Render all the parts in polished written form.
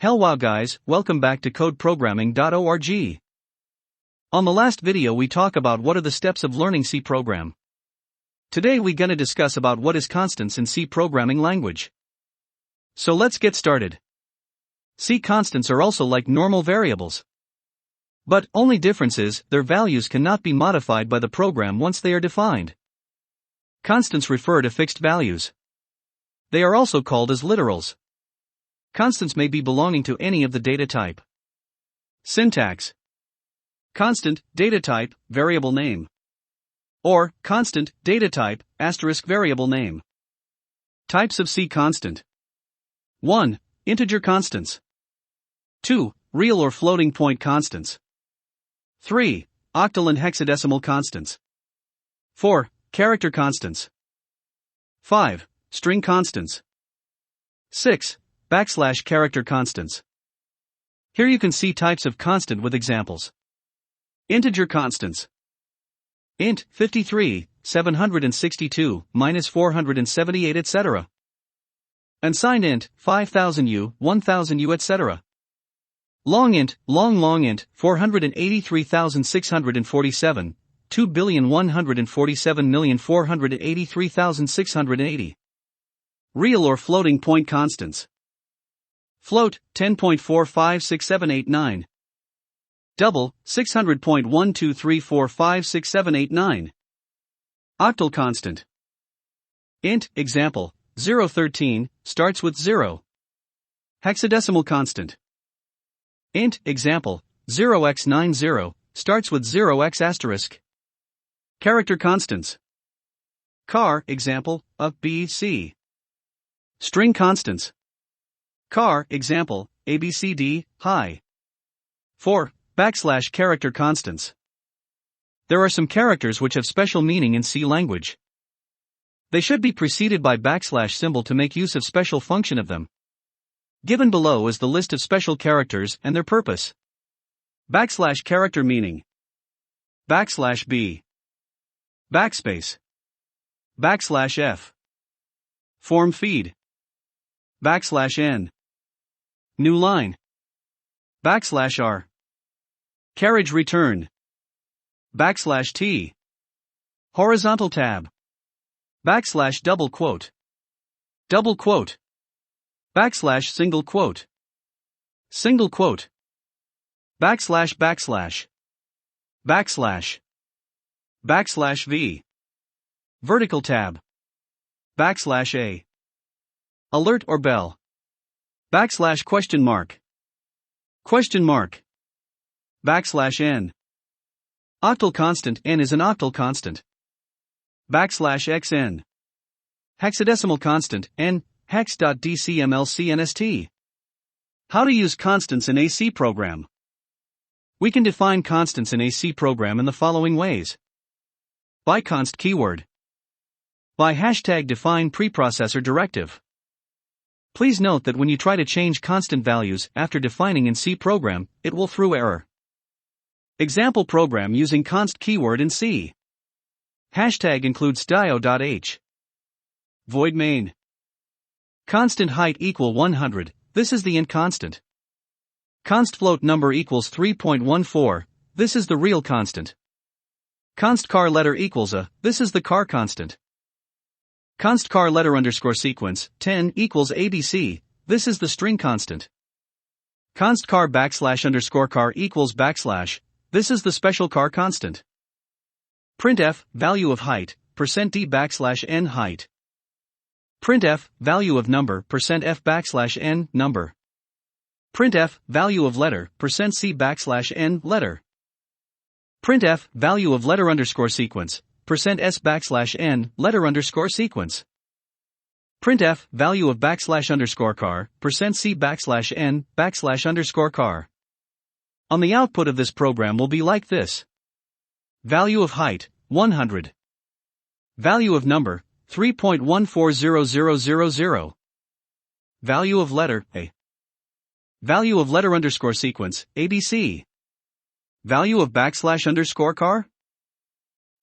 Hello guys, welcome back to codeprogramming.org. On the last video we talk about what are the steps of learning C program. Today we gonna discuss about what is constants in C programming language. So let's get started. C constants are also like normal variables. But only difference is, their values cannot be modified by the program once they are defined. Constants refer to fixed values. They are also called as literals. Constants may be belonging to any of the data type. Syntax: constant, data type, variable name. Or, constant, data type, asterisk variable name. Types of C constant. 1. Integer constants. 2. Real or floating point constants. 3. Octal and hexadecimal constants. 4. Character constants. 5. String constants. 6. \character constants. Here you can see types of constant with examples. Integer constants. Int 53, 762, -478 etc. Unsigned int 5000u, 1000u etc. Long int 483,647, 2,147,483,680. Real or floating point constants. Float 10.456789. Double 600.1234567889. Octal constant. Int example 013 starts with 0. Hexadecimal constant. Int example 0x90 starts with 0x asterisk. Character constants. Char example of B, C. String constants. Char example ABCD high. 4. \character constants. There are some characters which have special meaning in C language. They should be preceded by \ symbol to make use of special function of them. Given below is the list of special characters and their purpose. \ character meaning. \b. Backspace. \f. Form feed. \n. New line. \r. Carriage return. \t. Horizontal tab. \double quote. Double quote. \single quote. Single quote. \backslash. \v. Vertical tab. \a. Alert or bell. Question mark. Question mark. \n. Octal constant n is an octal constant. \xn. Hexadecimal constant n, hex.dcmlcnst. How to use constants in a C program. We can define constants in a C program in the following ways. By const keyword. By #define preprocessor directive. Please note that when you try to change constant values after defining in C program, it will throw error. Example program using const keyword in C. Hashtag includes dio.h. Void main. Constant height equal 100, this is the int constant. Const float number equals 3.14, this is the real constant. Const char letter equals a, this is the char constant. Const char letter underscore sequence 10 equals ABC, this is the string constant. Const char \_ char equals \, this is the special char constant. Printf value of height %d\n height. Printf value of number %f\n number. Printf value of letter %c\n letter. Printf value of letter underscore sequence %s\n letter underscore sequence. Printf value of \_ char %c\n \_ char. On the output of this program will be like this. Value of height 100. Value of number 3.140000. Value of letter a. Value of letter underscore sequence ABC. Value of \_ char.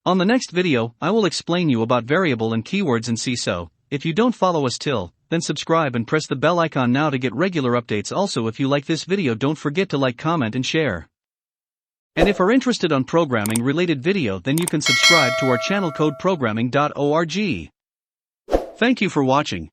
On the next video, I will explain you about variable and keywords in C. So, if you don't follow us till then subscribe and press the bell icon now to get regular updates. Also, if you like this video, don't forget to like, comment and share. And if are interested on programming related video, then you can subscribe to our channel codeprogramming.org. Thank you for watching.